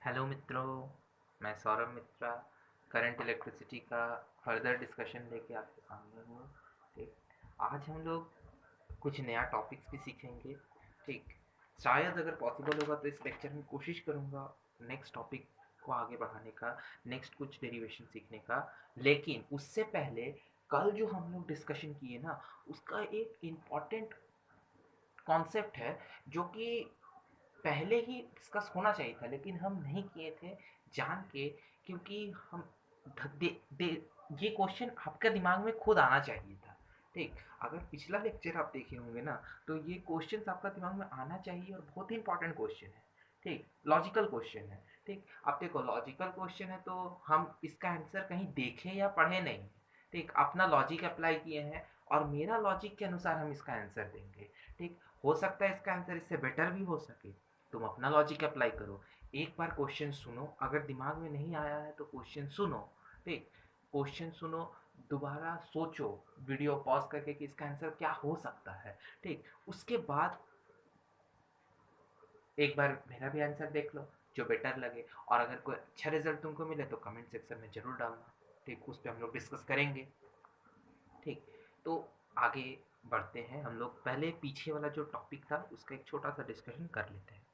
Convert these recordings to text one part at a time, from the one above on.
Hello मित्रों, मैं सौरभ मित्रा current electricity का फर्दर डिस्कशन लेके आपके सामने हूँ। ठीक, आज हम लोग कुछ नया टॉपिक्स भी सीखेंगे। ठीक, शायद अगर पॉसिबल होगा तो इस लेक्चर में कोशिश करूँगा नेक्स्ट टॉपिक को आगे बढ़ाने का, नेक्स्ट कुछ डेरिवेशन सीखने का। लेकिन उससे पहले कल जो हम लोग डिस्कशन किए ना, उसका एक इम्पॉर्टेंट कॉन्सेप्ट है जो कि पहले ही डिस्कस होना चाहिए था, लेकिन हम नहीं किए थे जान के, क्योंकि हम ध- दे, दे, ये क्वेश्चन आपके दिमाग में खुद आना चाहिए था। ठीक, अगर पिछला लेक्चर आप देखे होंगे ना, तो ये क्वेश्चन आपका दिमाग में आना चाहिए और बहुत ही इंपॉर्टेंट क्वेश्चन है। ठीक, लॉजिकल क्वेश्चन है। ठीक, आप देखो लॉजिकल क्वेश्चन है तो हम इसका आंसर कहीं देखे या पढ़े नहीं। ठीक, अपना लॉजिक अप्लाई किए हैं और मेरा लॉजिक के अनुसार हम इसका आंसर देंगे। ठीक, हो सकता है इसका आंसर इससे बेटर भी हो सके, तुम अपना लॉजिक अप्लाई करो। एक बार क्वेश्चन सुनो, अगर दिमाग में नहीं आया है तो क्वेश्चन सुनो। ठीक, क्वेश्चन सुनो, दोबारा सोचो वीडियो पॉज करके कि इसका आंसर क्या हो सकता है। ठीक, उसके बाद एक बार मेरा भी आंसर देख लो जो बेटर लगे, और अगर कोई अच्छा रिजल्ट तुमको मिले तो कमेंट सेक्शन में जरूर डालना। ठीक, उस पर हम लोग डिस्कस करेंगे। ठीक, तो आगे बढ़ते हैं हम लोग। पहले पीछे वाला जो टॉपिक था उसका एक छोटा सा डिस्कशन कर लेते हैं।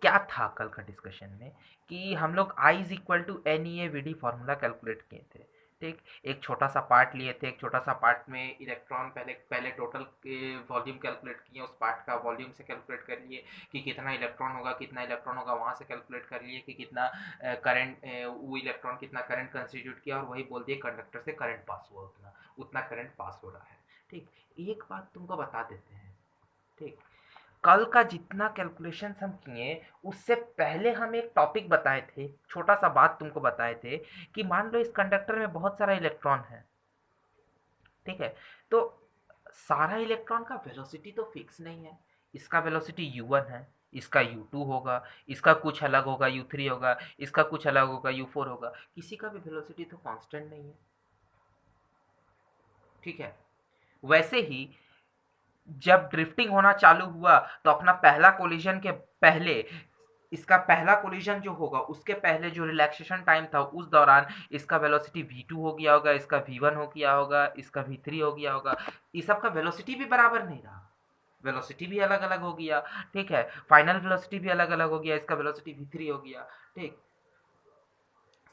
क्या था कल का डिस्कशन में कि हम लोग I is equal to N E A V D formula calculate किए थे। ठीक, एक छोटा सा पार्ट लिए थे, एक छोटा सा पार्ट में इलेक्ट्रॉन पहले पहले टोटल के वॉल्यूम कैलकुलेट किए, उस पार्ट का वॉल्यूम से कैलकुलेट कर लिए कि कितना इलेक्ट्रॉन होगा, कितना इलेक्ट्रॉन होगा, वहाँ से कैलकुलेट कर लिए कि कितना करंट, वो इलेक्ट्रॉन कितना करंट कंस्टिट्यूट किया, और वही बोल दिए कंडक्टर से करंट पास हुआ, उतना उतना करंट पास हो रहा है। ठीक, एक बात तुमको बता देते हैं। ठीक, कल का जितना कैलकुलेशन हम किए उससे पहले हम एक टॉपिक बताए थे, छोटा सा बात तुमको बताए थे कि मान लो इस कंडक्टर में बहुत सारा इलेक्ट्रॉन है। ठीक है, तो सारा इलेक्ट्रॉन का वेलोसिटी तो फिक्स नहीं है। इसका वेलोसिटी u1 है, इसका u2 होगा, इसका कुछ अलग होगा u3 होगा, इसका कुछ अलग होगा u4 होगा, किसी का भी वेलोसिटी तो कांस्टेंट नहीं है। ठीक है, वैसे ही जब ड्रिफ्टिंग होना चालू हुआ तो अपना पहला कोलिजन के पहले, इसका पहला कोलिजन जो होगा उसके पहले जो रिलैक्सेशन टाइम था उस दौरान इसका वेलोसिटी v2 हो गया होगा, इसका v1 हो गया होगा, इसका v3 हो गया होगा। इस सब का वेलोसिटी भी बराबर नहीं रहा, वेलोसिटी भी अलग अलग हो गया। ठीक है, फाइनल वेलोसिटी भी अलग अलग हो गया, इसका वेलोसिटी v3 हो गया। ठीक,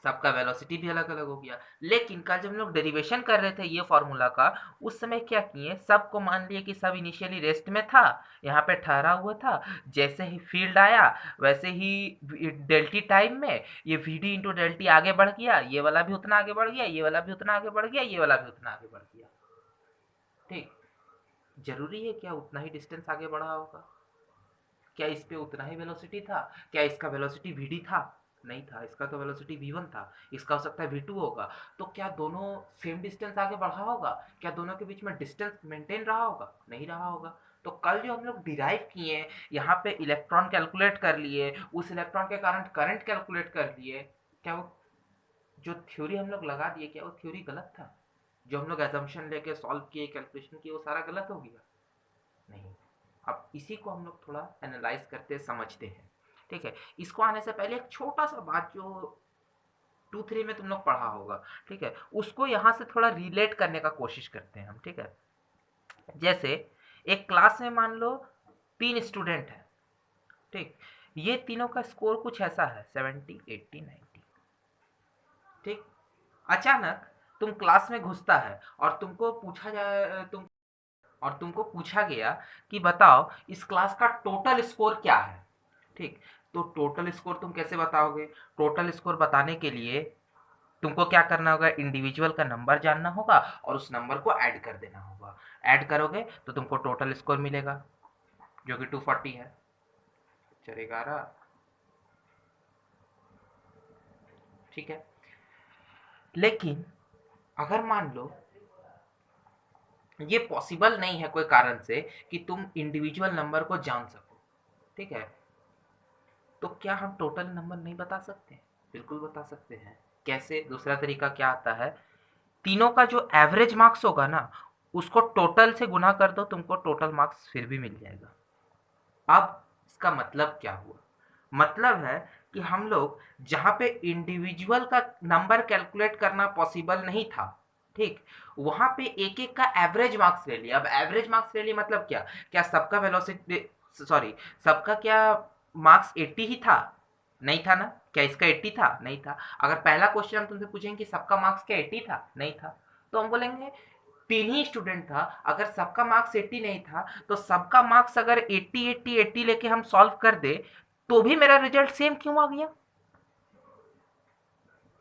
सबका वेलोसिटी भी अलग अलग हो गया। लेकिन कल जब हम लोग डेरिवेशन कर रहे थे ये फॉर्मूला का, उस समय क्या किए, सबको मान लिए कि सब इनिशियली रेस्ट में था, यहाँ पे ठहरा हुआ था। जैसे ही फील्ड आया वैसे ही डेल्टी टाइम में ये वी डी इंटू डेल्टी आगे बढ़ गया, ये वाला भी उतना आगे बढ़ गया, ये वाला भी उतना आगे बढ़ गया, ये वाला भी उतना आगे बढ़ गया। ठीक, जरूरी है क्या उतना ही डिस्टेंस आगे बढ़ा होगा? क्या इस पे उतना ही वेलोसिटी था? क्या इसका वेलोसिटी vd था? नहीं था, इसका तो वेलोसिटी v1 था, इसका हो सकता है v2 होगा। तो क्या दोनों सेम डिस्टेंस आगे बढ़ा होगा? क्या दोनों के बीच में डिस्टेंस मेंटेन रहा होगा? नहीं रहा होगा। तो कल जो हम लोग डिराइव किए, यहाँ पे इलेक्ट्रॉन कैलकुलेट कर लिए, उस इलेक्ट्रॉन के कारण करंट कैलकुलेट कर लिए, क्या वो जो थ्योरी हम लोग लगा दिए, क्या वो थ्योरी गलत था? जो हम लोग एजम्पशन लेके सॉल्व किए, कैलकुलेशन किए, वो सारा गलत हो गया? नहीं। अब इसी को हम लोग थोड़ा एनालाइज करते समझते हैं। ठीक है, इसको आने से पहले एक छोटा सा बात जो 2-3 में तुम लोग पढ़ा होगा, ठीक है, उसको यहाँ से थोड़ा रिलेट करने का कोशिश करते हैं हम। ठीक है, जैसे एक क्लास में मान लो 3 स्टूडेंट है। ठीक, ये तीनों का स्कोर कुछ ऐसा है 70, 80, 90। ठीक, अचानक तुम क्लास में घुसता है और तुमको पूछा गया कि बताओ इस क्लास का टोटल स्कोर क्या है। ठीक, तो टोटल स्कोर तुम कैसे बताओगे? टोटल स्कोर बताने के लिए तुमको क्या करना होगा, इंडिविजुअल का नंबर जानना होगा और उस नंबर को ऐड कर देना होगा। ऐड करोगे तो तुमको टोटल स्कोर मिलेगा जो कि 240 है। चलेगा रहा? ठीक है, लेकिन अगर मान लो ये पॉसिबल नहीं है कोई कारण से कि तुम इंडिविजुअल नंबर को जान सको, ठीक है, तो क्या हम टोटल नंबर नहीं बता सकते? बिल्कुल बता सकते हैं। कैसे? दूसरा तरीका क्या आता है, तीनों का जो एवरेज मार्क्स होगा ना, उसको टोटल से गुना कर दो, तुमको टोटल मार्क्स फिर भी मिल जाएगा। अब इसका मतलब क्या हुआ? मतलब है कि हम लोग जहाँ पे इंडिविजुअल का नंबर कैलकुलेट करना पॉसिबल नहीं था, ठीक, वहाँ पे एक-एक का एवरेज मार्क्स ले लिया। अब एवरेज मार्क्स ले लिया मतलब क्या? क्या सबका वेलोसिटी सॉरी सबका क्या मार्क्स 80 ही था? नहीं था ना? क्या इसका 80 था? नहीं था। अगर पहला क्वेश्चन हम तुमसे पूछेंगे कि सबका मार्क्स क्या 80 था? नहीं था। तो हम बोलेंगे 3 ही स्टूडेंट था, अगर सबका मार्क्स 80 नहीं था, तो सबका मार्क्स अगर 80, 80, 80 लेके हम सॉल्व कर दे, तो भी मेरा रिजल्ट सेम क्यों आ गया?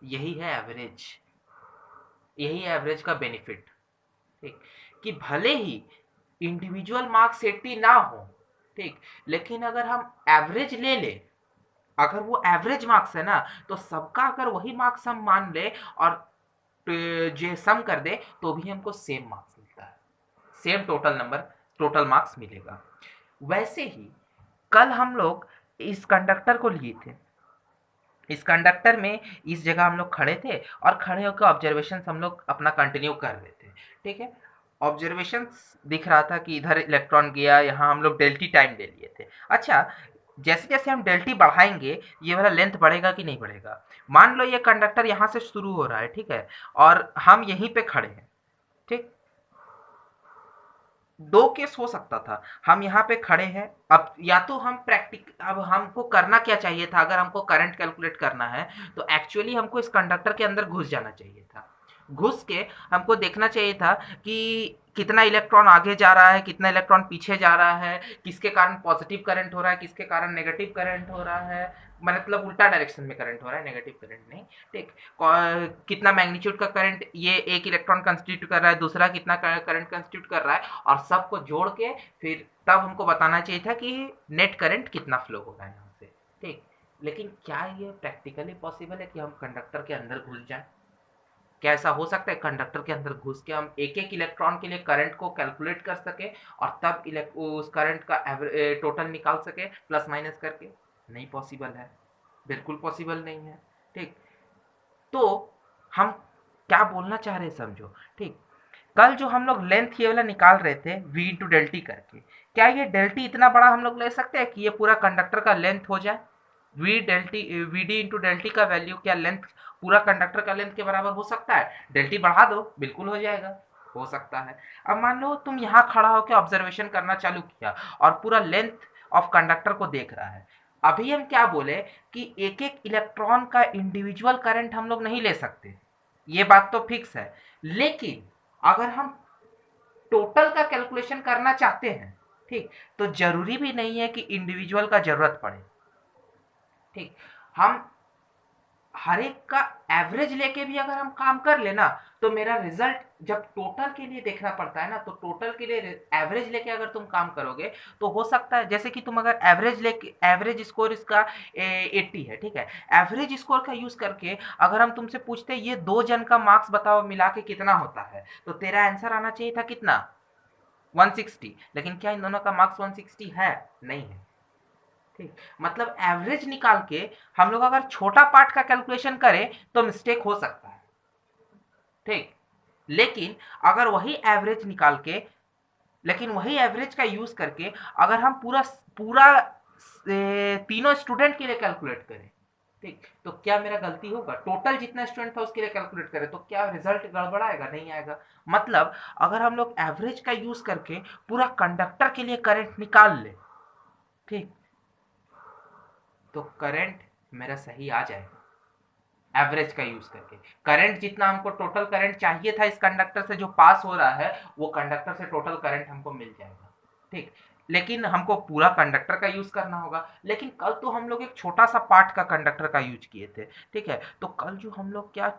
यही है एवरेज, यही है एवरेज का बेनिफिट, ठीक, कि भले ही इंडिविजुअल मार्क्स 80 ना हो, ठीक, लेकिन अगर हम एवरेज ले ले, अगर वो एवरेज मार्क्स है ना, तो सबका अगर वही मार्क्स हम मान ले और जो सम कर दे, तो भी हमको सेम मार्क्स मिलता है, same total number, total marks मिलेगा। वैसे ही कल हम लोग इस कंडक्टर को लिए थे, इस कंडक्टर में इस जगह हम लोग खड़े थे और खड़े होकर ऑब्जर्वेशन हम लोग अपना कंटिन्यू कर रहे थे, ठीक है। ऑब्जर्वेशन दिख रहा था कि इधर इलेक्ट्रॉन गया, यहाँ हम लोग डेल्टी टाइम ले लिए थे। अच्छा, जैसे जैसे हम डेल्टी बढ़ाएंगे, ये वाला लेंथ बढ़ेगा कि नहीं बढ़ेगा? मान लो ये कंडक्टर यहाँ से शुरू हो रहा है, ठीक है, और हम यहीं पे खड़े हैं, ठीक, दो केस हो सकता था। हम यहाँ पे खड़े हैं, अब या तो हम अब हमको करना क्या चाहिए था? अगर हमको करंट कैलकुलेट करना है, तो एक्चुअली हमको इस कंडक्टर के अंदर घुस जाना चाहिए था। घुस के हमको देखना चाहिए था कि कितना इलेक्ट्रॉन आगे जा रहा है, कितना इलेक्ट्रॉन पीछे जा रहा है, किसके कारण पॉजिटिव करंट हो रहा है, किसके कारण नेगेटिव करंट हो रहा है, मतलब उल्टा डायरेक्शन में करंट हो रहा है, नेगेटिव करंट नहीं, ठीक। कितना मैग्नीट्यूड का करंट ये एक इलेक्ट्रॉन कंस्टिट्यूट कर रहा है, दूसरा कितना करंट कंस्टिट्यूट कर रहा है, और सबको जोड़ के फिर तब हमको बताना चाहिए था कि नेट करंट कितना फ्लो हो रहा है यहाँ से, ठीक। लेकिन क्या ये प्रैक्टिकली पॉसिबल है कि हम कंडक्टर के अंदर घुस जाएं? क्या ऐसा हो सकता है कंडक्टर के अंदर घुस के हम एक एक इलेक्ट्रॉन के लिए करंट को कैलकुलेट कर सके और तब उस करंट का टोटल निकाल सके प्लस माइनस करके? नहीं पॉसिबल है, बिल्कुल पॉसिबल नहीं है, ठीक। तो हम क्या बोलना चाह रहे हैं समझो, ठीक। कल जो हम लोग लेंथ ये वाला निकाल रहे थे v इंटू डेल्टी करके, क्या ये डेल्टी इतना बड़ा हम लोग ले सकते हैं कि ये पूरा कंडक्टर का लेंथ हो जाए? वी डी इंटू डेल्टी का वैल्यू क्या लेंथ, पूरा कंडक्टर का लेंथ के बराबर हो सकता है? डेल्टी बढ़ा दो, बिल्कुल हो जाएगा, हो सकता है। अब मान लो तुम यहाँ खड़ा होकर ऑब्जर्वेशन करना चालू किया और पूरा लेंथ ऑफ कंडक्टर को देख रहा है। अभी हम क्या बोले कि एक एक इलेक्ट्रॉन का इंडिविजुअल करंट हम लोग नहीं ले सकते, ये बात तो फिक्स है। लेकिन अगर हम टोटल का कैलकुलेशन करना चाहते हैं, ठीक, तो जरूरी भी नहीं है कि इंडिविजुअल का जरूरत पड़े, ठीक। हम हर एक का एवरेज लेके भी अगर हम काम कर लेना, तो मेरा रिजल्ट जब टोटल के लिए देखना पड़ता है ना, तो टोटल के लिए एवरेज लेके अगर तुम काम करोगे, तो हो सकता है जैसे कि तुम अगर एवरेज लेके, एवरेज स्कोर इसका 80 है, ठीक है, एवरेज स्कोर का यूज करके अगर हम तुमसे पूछते ये दो जन का मार्क्स बताओ मिला के कितना होता है, तो तेरा आंसर आना चाहिए था कितना? 160। लेकिन क्या इन दोनों का मार्क्स 160 है? नहीं है, ठीक। मतलब एवरेज निकाल के हम लोग अगर छोटा पार्ट का कैलकुलेशन करें तो मिस्टेक हो सकता है, ठीक। लेकिन अगर वही एवरेज निकाल के, लेकिन वही एवरेज का यूज करके अगर हम पूरा पूरा तीनों स्टूडेंट के लिए कैलकुलेट करें, ठीक, तो क्या मेरा गलती होगा? टोटल जितना स्टूडेंट था उसके लिए कैलकुलेट करें तो क्या रिजल्ट गड़बड़ आएगा? नहीं आएगा। मतलब अगर हम लोग एवरेज का यूज करके पूरा कंडक्टर के लिए करंट निकाल ले, ठीक, तो करंट मेरा सही आ जाएगा एवरेज का यूज करके। करंट जितना हमको टोटल करंट चाहिए था इस कंडक्टर से जो पास हो रहा है, वो कंडक्टर से टोटल करंट हमको मिल जाएगा, ठीक। लेकिन हमको पूरा कंडक्टर का यूज करना होगा। लेकिन कल तो हम लोग एक छोटा सा पार्ट का कंडक्टर का यूज किए थे, ठीक है। तो कल जो हम लोग क्या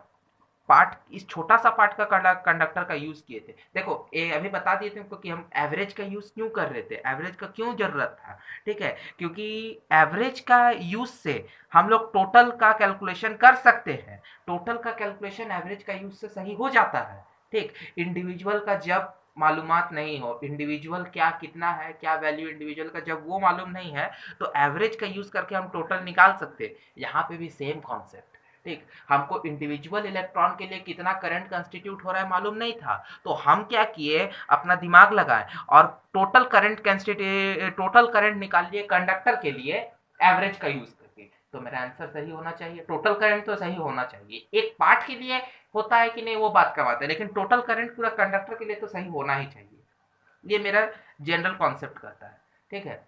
पार्ट, इस छोटा सा पार्ट का कंडक्टर का यूज किए थे, देखो ये अभी बता दिए थे कि हम एवरेज का यूज क्यों कर रहे थे, एवरेज का क्यों जरूरत था, ठीक है। क्योंकि एवरेज का यूज से हम लोग टोटल का कैलकुलेशन कर सकते हैं, टोटल का कैलकुलेशन एवरेज का यूज से सही हो जाता है, ठीक। इंडिविजुअल का जब मालूमात नहीं हो, इंडिविजुअल क्या कितना है, क्या वैल्यू इंडिविजुअल का जब वो मालूम नहीं है, तो एवरेज का यूज करके हम टोटल निकाल सकते हैं। यहाँ पे भी सेम कॉन्सेप्ट, ठीक। हमको इंडिविजुअल इलेक्ट्रॉन के लिए कितना करंट कंस्टिट्यूट हो रहा है मालूम नहीं था, तो हम क्या किए, अपना दिमाग लगाए और टोटल करंट निकाल लिए कंडक्टर के लिए एवरेज का यूज करके। तो मेरा आंसर सही होना चाहिए। टोटल करंट तो सही होना चाहिए, एक पार्ट के लिए होता है कि नहीं वो बात का बात है, लेकिन टोटल करंट पूरा कंडक्टर के लिए तो सही होना ही चाहिए। ये मेरा जनरल कॉन्सेप्ट कहता है। ठीक है,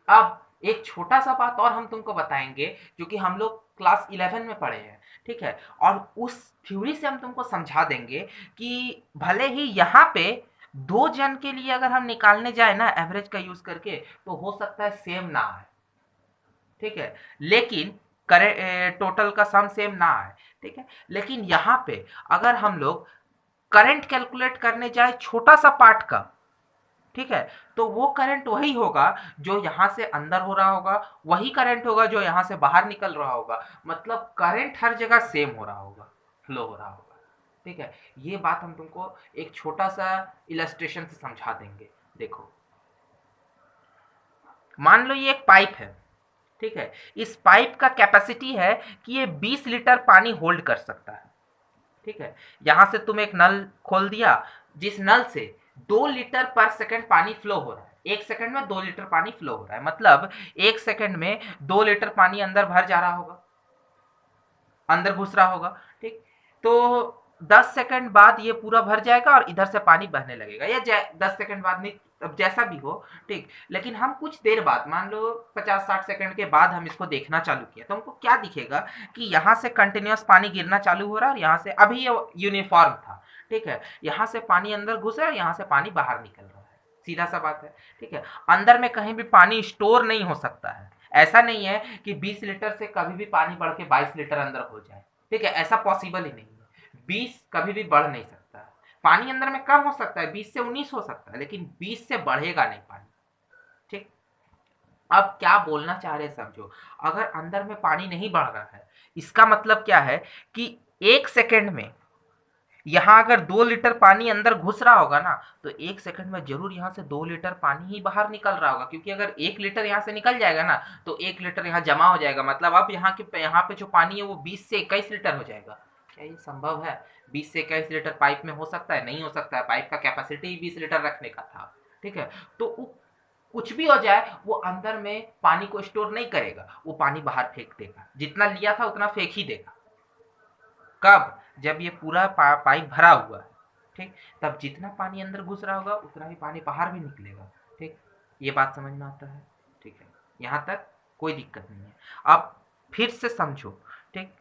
अब एक छोटा सा बात और हम तुमको बताएंगे जो कि हम लोग क्लास 11 में पढ़े हैं। ठीक है, और उस थ्योरी से हम तुमको समझा देंगे कि भले ही यहाँ पे दो जन के लिए अगर हम निकालने जाए ना एवरेज का यूज करके, तो हो सकता है सेम ना आए। ठीक है, लेकिन करे टोटल का सम सेम ना आए। ठीक है, लेकिन यहाँ पे अगर हम लोग करंट कैलकुलेट करने जाए छोटा सा पार्ट का, ठीक है, तो वो करंट वही होगा जो यहां से अंदर हो रहा होगा, वही करंट होगा जो यहां से बाहर निकल रहा होगा। मतलब करंट हर जगह सेम हो रहा होगा, फ्लो हो रहा होगा। ठीक है, ये बात हम तुमको एक छोटा सा इलस्ट्रेशन से समझा देंगे। देखो, मान लो ये एक पाइप है। ठीक है, इस पाइप का कैपेसिटी है कि ये 20 लीटर पानी होल्ड कर सकता है। ठीक है, यहां से तुम एक नल खोल दिया, जिस नल से 2 लीटर पर सेकंड पानी फ्लो हो रहा है। 1 सेकंड में 2 लीटर पानी फ्लो हो रहा है, मतलब 1 सेकंड में 2 लीटर पानी अंदर भर जा रहा होगा, अंदर घुस रहा होगा। ठीक, तो 10 सेकंड बाद ये पूरा भर जाएगा और इधर से पानी बहने लगेगा, या 10 सेकंड बाद नहीं, अब जैसा भी हो। ठीक, लेकिन हम कुछ देर बाद, मान लो 50-60 सेकंड के बाद हम इसको देखना चालू किया, तो हमको क्या दिखेगा कि यहाँ से कंटिन्यूस पानी गिरना चालू हो रहा है और यहाँ से अभी ये यूनिफॉर्म था। ठीक है, यहाँ से पानी अंदर घुस रहा है, यहाँ से पानी बाहर निकल रहा है, सीधा सा बात है। ठीक है, अंदर में कहीं भी पानी स्टोर नहीं हो सकता है। ऐसा नहीं है कि 20 लीटर से कभी भी पानी बढ़ के 22 लीटर अंदर हो जाए। ठीक है, ऐसा पॉसिबल ही नहीं है। 20 कभी भी बढ़ नहीं सकता है। पानी अंदर में कम हो सकता है, 20 से 19 हो सकता है, लेकिन 20 से बढ़ेगा नहीं पानी। ठीक, अब क्या बोलना चाह रहे हैं समझो। अगर अंदर में पानी नहीं बढ़ रहा है, इसका मतलब क्या है कि 1 सेकंड में यहाँ अगर 2 लीटर पानी अंदर घुस रहा होगा ना, तो 1 सेकंड में जरूर यहाँ से 2 लीटर पानी ही बाहर निकल रहा होगा, क्योंकि अगर 1 लीटर यहाँ से निकल जाएगा ना, तो 1 लीटर यहाँ जमा हो जाएगा। मतलब अब यहाँ पे जो पानी है वो 20 से 21 लीटर हो जाएगा। क्या ये संभव है? 20 से 21 लीटर पाइप में हो सकता है? नहीं हो सकता है, पाइप का कैपेसिटी ही 20 लीटर रखने का था। ठीक है, तो कुछ भी हो जाए, वो अंदर में पानी को स्टोर नहीं करेगा, वो पानी बाहर फेंक देगा, जितना लिया था उतना फेंक ही देगा। कब? जब ये पूरा पाइप भरा हुआ है। ठीक, तब जितना पानी अंदर घुस रहा होगा उतना ही पानी बाहर भी निकलेगा। ठीक, ये बात समझ में आता है? ठीक है, यहाँ तक कोई दिक्कत नहीं है। अब फिर से समझो। ठीक,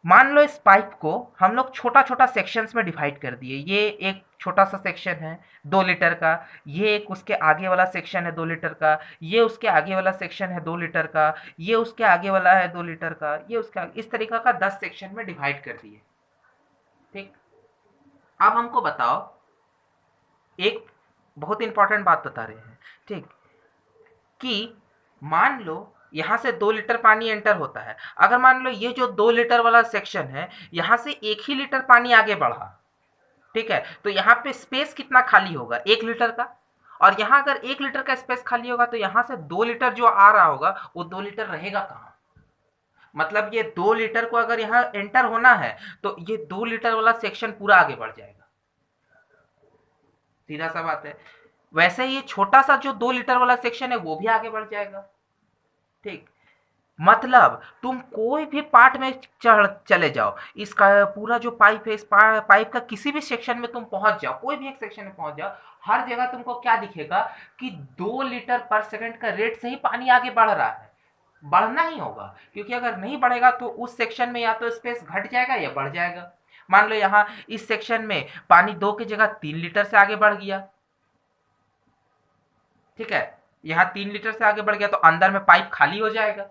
मान लो इस पाइप को हम लोग छोटा छोटा सेक्शंस में डिवाइड कर दिए। ये एक छोटा सा सेक्शन है 2 लीटर का, ये एक उसके आगे वाला सेक्शन है 2 लीटर का, ये उसके आगे वाला सेक्शन है 2 लीटर का, ये उसके आगे वाला है 2 लीटर का, ये उसके आगे, इस तरीका का 10 सेक्शन में डिवाइड कर दिए। ठीक, अब हमको बताओ, एक बहुत इंपॉर्टेंट बात बता रहे हैं। ठीक, कि मान लो यहाँ से 2 लीटर पानी एंटर होता है। अगर मान लो ये जो 2 लीटर वाला सेक्शन है, यहाँ से 1 ही लीटर पानी आगे बढ़ा। ठीक है, तो यहाँ पे स्पेस कितना खाली होगा? 1 लीटर का। और यहाँ अगर 1 लीटर का स्पेस खाली होगा, तो यहाँ से 2 लीटर जो आ रहा होगा, वो 2 लीटर रहेगा कहाँ? मतलब ये 2 लीटर को अगर यहाँ एंटर होना है, तो ये 2 लीटर वाला सेक्शन पूरा आगे बढ़ जाएगा। सीधा सा बात है। वैसे ही ये छोटा सा जो 2 लीटर वाला सेक्शन है, वो भी आगे बढ़ जाएगा। ठीक, मतलब तुम कोई भी पार्ट में चढ़ चले जाओ, इसका पूरा जो पाइप है, इस पाइप का किसी भी सेक्शन में तुम पहुंच जाओ, कोई भी एक सेक्शन में पहुंच जाओ, हर जगह तुमको क्या दिखेगा कि 2 लीटर पर सेकंड का रेट से ही पानी आगे बढ़ रहा है। बढ़ना ही होगा, क्योंकि अगर नहीं बढ़ेगा तो उस सेक्शन में या तो स्पेस घट जाएगा या बढ़ जाएगा। मान लो यहाँ इस सेक्शन में पानी 2 की जगह 3 लीटर से आगे बढ़ गया। ठीक है, यहाँ 3 लीटर से आगे बढ़ गया, तो अंदर में पाइप खाली हो जाएगा।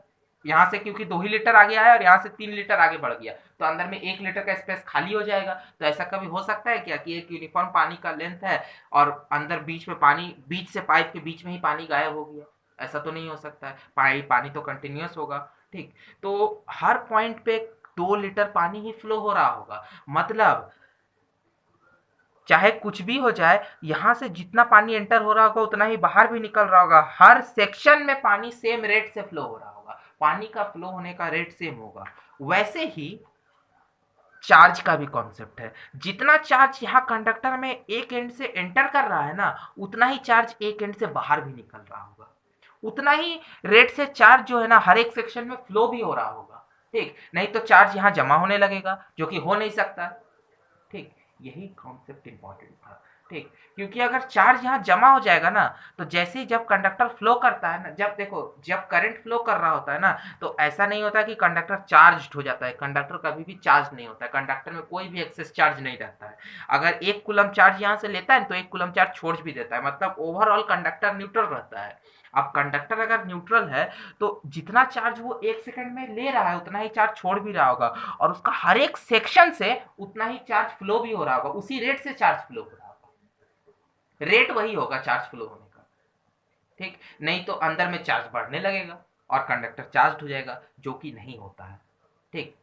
यहाँ से क्योंकि 2 ही लीटर आगे आया और यहाँ से 3 लीटर आगे बढ़ गया, तो अंदर में 1 लीटर का स्पेस खाली हो जाएगा। तो ऐसा कभी हो सकता है क्या कि एक यूनिफॉर्म पानी का लेंथ है और अंदर बीच में पानी, बीच से पाइप के बीच में ही पानी गायब हो गया? ऐसा तो नहीं हो सकता है। पानी तो कंटिन्यूस होगा। ठीक, तो हर पॉइंट पे 2 लीटर पानी ही फ्लो हो रहा होगा। मतलब चाहे कुछ भी हो जाए, यहाँ से जितना पानी एंटर हो रहा होगा उतना ही बाहर भी निकल रहा होगा। हर सेक्शन में पानी सेम रेट से फ्लो हो रहा होगा, पानी का फ्लो होने का रेट सेम होगा। वैसे ही चार्ज का भी कॉन्सेप्ट है। जितना चार्ज यहाँ कंडक्टर में एक एंड से एंटर कर रहा है ना, उतना ही चार्ज एक एंड से बाहर भी निकल रहा होगा। उतना ही रेट से चार्ज जो है ना हर एक सेक्शन में फ्लो भी हो रहा होगा। ठीक, नहीं तो चार्ज यहाँ जमा होने लगेगा, जो कि हो नहीं सकता। ठीक, यही कॉन्सेप्ट इंपॉर्टेंट था। ठीक, क्योंकि अगर चार्ज यहाँ जमा हो जाएगा ना, तो जैसे ही जब कंडक्टर फ्लो करता है ना, जब देखो जब करंट फ्लो कर रहा होता है ना, तो ऐसा नहीं होता कि कंडक्टर चार्ज हो जाता है। कंडक्टर कभी भी चार्ज नहीं होता है, कंडक्टर में कोई भी एक्सेस चार्ज नहीं रहता है। अगर 1 कूलम चार्ज यहाँ से लेता है तो 1 कूलम चार्ज छोड़ भी देता है, मतलब ओवरऑल कंडक्टर न्यूट्रल रहता है। अब कंडक्टर अगर न्यूट्रल है तो जितना चार्ज वो 1 सेकंड में ले रहा है उतना ही चार्ज छोड़ भी रहा होगा, और उसका हर एक सेक्शन से उतना ही चार्ज फ्लो भी हो रहा होगा, उसी रेट से चार्ज फ्लो हो रहा होगा। रेट वही होगा चार्ज फ्लो होने का। ठीक, नहीं तो अंदर में चार्ज बढ़ने लगेगा और कंडक्टर चार्ज हो जाएगा, जो कि नहीं होता है। ठीक,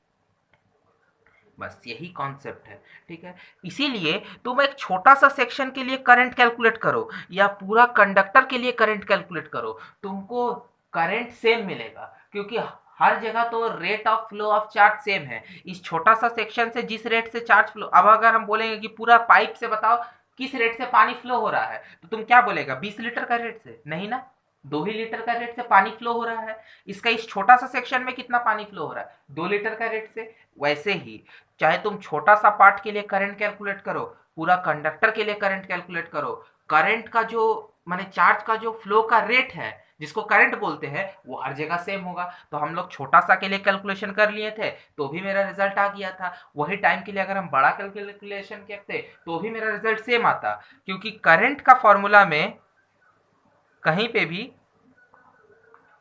बस यही कॉन्सेप्ट है। ठीक है, इसीलिए तुम एक छोटा सा सेक्शन के लिए करंट कैलकुलेट करो या पूरा कंडक्टर के लिए करंट कैलकुलेट करो, तुमको करंट सेम मिलेगा, क्योंकि हर जगह तो rate of flow of charge same है। इस छोटा सा सेक्शन से जिस रेट से चार्ज फ्लो, अब अगर हम बोलेंगे कि पूरा पाइप से बताओ किस रेट से पानी फ्लो हो रहा है, तो तुम क्या बोलेगा? 20 लीटर का रेट से? नहीं ना, 2 ही लीटर का रेट से पानी फ्लो हो रहा है। इसका इस छोटा सा सेक्शन में कितना पानी फ्लो हो रहा है? 2 लीटर का रेट से। वैसे ही चाहे तुम छोटा सा पार्ट के लिए करंट कैलकुलेट करो, पूरा कंडक्टर के लिए करंट कैलकुलेट करो, करंट का जो माने चार्ज का जो फ्लो का रेट है जिसको करंट बोलते हैं वो हर जगह सेम होगा। तो हम लोग छोटा सा के लिए कैलकुलेशन कर लिए थे तो भी मेरा रिजल्ट आ गया था, वही टाइम के लिए अगर हम बड़ा कैलकुलेशन करते तो भी मेरा रिजल्ट सेम आता, क्योंकि करंट का फॉर्मूला में कहीं पे भी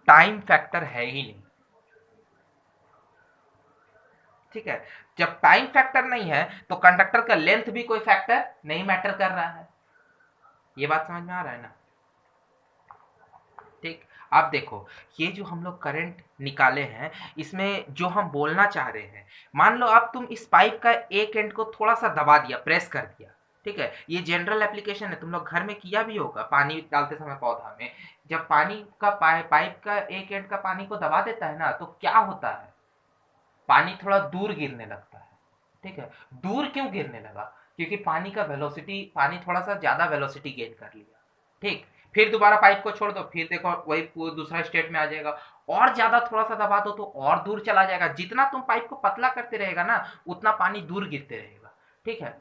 टाइम फैक्टर है ही नहीं। ठीक है, जब टाइम फैक्टर नहीं है तो कंडक्टर का लेंथ भी कोई फैक्टर नहीं मैटर कर रहा है। ये बात समझ में आ रहा है ना? ठीक, आप देखो ये जो हम लोग करंट निकाले हैं इसमें जो हम बोलना चाह रहे हैं, मान लो आप तुम इस पाइप का एक एंड को थोड़ा सा दबा दिया, प्रेस कर दिया। ठीक है, ये जनरल एप्लीकेशन है, तुम लोग घर में किया भी होगा पानी डालते समय पौधा में। जब पानी का पाइप का एक एंड का पानी को दबा देता है ना तो क्या होता है? पानी थोड़ा दूर गिरने लगता है। ठीक है, दूर क्यों गिरने लगा? क्योंकि पानी का वेलोसिटी, पानी थोड़ा सा ज्यादा वेलोसिटी गेन कर लिया। ठीक, फिर दोबारा पाइप को छोड़ दो, फिर देखो वही दूसरा स्टेट में आ जाएगा, और ज्यादा थोड़ा सा दबा दो तो और दूर चला जाएगा। जितना तुम पाइप को पतला करते रहेगा ना उतना पानी दूर गिरते रहेगा। ठीक है,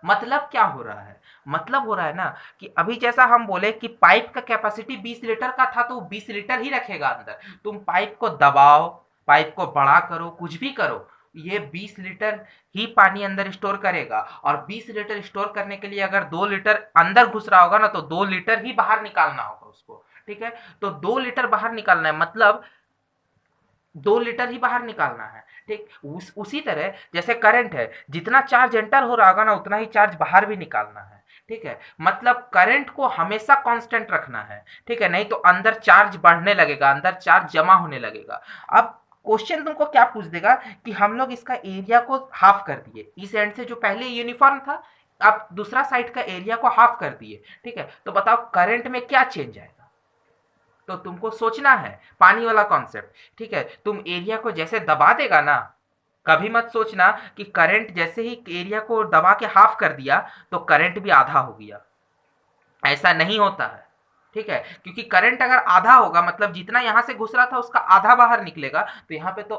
मतलब क्या हो रहा है? मतलब हो रहा है ना कि अभी जैसा हम बोले कि पाइप का कैपेसिटी 20 लीटर का था तो 20 लीटर ही रखेगा अंदर। तुम पाइप को दबाओ, पाइप को बड़ा करो, कुछ भी करो, ये 20 लीटर ही पानी अंदर स्टोर करेगा। और 20 लीटर स्टोर करने के लिए अगर 2 लीटर अंदर घुस रहा होगा ना तो 2 लीटर ही बाहर निकालना होगा उसको। ठीक है, तो 2 लीटर बाहर निकालना है, मतलब 2 लीटर ही बाहर निकालना है। ठीक, उसी तरह जैसे करंट है, जितना चार्ज एंटर हो रहा होगा ना उतना ही चार्ज बाहर भी निकालना है। ठीक है, मतलब करंट को हमेशा कांस्टेंट रखना है। ठीक है, नहीं तो अंदर चार्ज बढ़ने लगेगा, अंदर चार्ज जमा होने लगेगा। अब क्वेश्चन तुमको क्या पूछ देगा कि हम लोग इसका एरिया को हाफ कर दिए, इस एंड से जो पहले यूनिफॉर्म था अब दूसरा साइड का एरिया को हाफ कर दिए। ठीक है, तो बताओ करंट में क्या चेंज आएगा? तो तुमको सोचना है पानी वाला कॉन्सेप्ट। ठीक है, तुम एरिया को जैसे दबा देगा ना, कभी मत सोचना कि करंट जैसे ही एरिया को दबा के हाफ कर दिया तो करंट भी आधा हो गया, ऐसा नहीं होता है। ठीक है, क्योंकि करंट अगर आधा होगा मतलब जितना यहां से घुस रहा था उसका आधा बाहर निकलेगा, तो यहाँ पे तो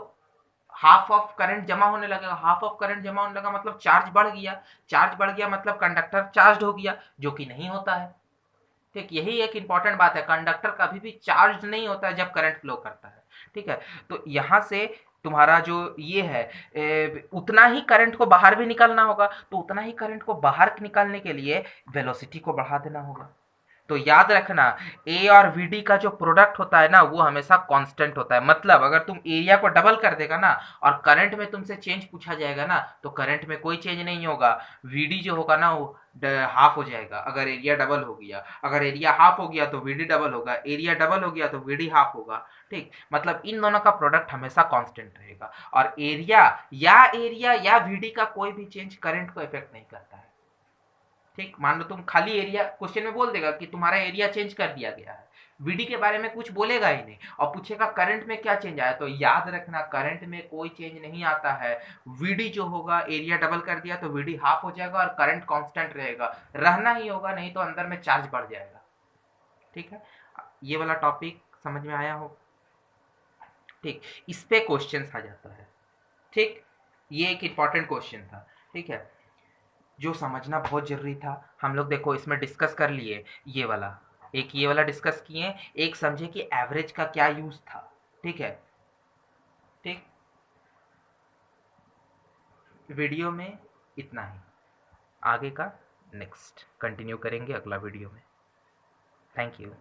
हाफ ऑफ करंट जमा होने लगेगा। हाफ ऑफ करंट जमा होने लगा मतलब चार्ज बढ़ गया, चार्ज बढ़ गया मतलब कंडक्टर चार्ज हो गया, जो कि नहीं होता है। ठीक, यही एक इंपॉर्टेंट बात है, कंडक्टर कभी भी चार्ज नहीं होता है जब करंट फ्लो करता है। ठीक है, तो यहां से तुम्हारा जो ये है उतना ही करंट को बाहर भी निकालना होगा, तो उतना ही करंट को बाहर निकालने के लिए वेलोसिटी को बढ़ा देना होगा। तो याद रखना ए और वीडी का जो प्रोडक्ट होता है ना वो हमेशा कांस्टेंट होता है। मतलब अगर तुम एरिया को डबल कर देगा ना और करंट में तुमसे चेंज पूछा जाएगा ना तो करंट में कोई चेंज नहीं होगा, वीडी जो होगा ना वो हाफ हो जाएगा अगर एरिया डबल हो गया। अगर एरिया हाफ हो गया तो वीडी डबल होगा, एरिया डबल हो गया तो वीडी हाफ होगा। ठीक, मतलब इन दोनों का प्रोडक्ट हमेशा कांस्टेंट रहेगा, और एरिया या वीडी का कोई भी चेंज करंट को इफेक्ट नहीं करता है। ठीक, मान लो तुम खाली एरिया, क्वेश्चन में बोल देगा कि तुम्हारा एरिया चेंज कर दिया गया है, वीडी के बारे में कुछ बोलेगा ही नहीं, और पूछेगा करंट में क्या चेंज आया, तो याद रखना करंट में कोई चेंज नहीं आता है। वीडी जो होगा एरिया डबल कर दिया तो वीडी हाफ हो जाएगा और करंट कांस्टेंट रहेगा, रहना ही होगा, नहीं तो अंदर में चार्ज बढ़ जाएगा। ठीक है, ये वाला टॉपिक समझ में आया हो? ठीक, इस पे क्वेश्चंस आ जाता है। ठीक, ये एक इम्पॉर्टेंट क्वेश्चन था। ठीक है, जो समझना बहुत ज़रूरी था। हम लोग देखो इसमें डिस्कस कर लिए ये वाला, एक ये वाला डिस्कस किए, एक समझे कि एवरेज का क्या यूज़ था। ठीक है, ठीक, वीडियो में इतना ही। आगे का नेक्स्ट कंटिन्यू करेंगे अगला वीडियो में। Thank you.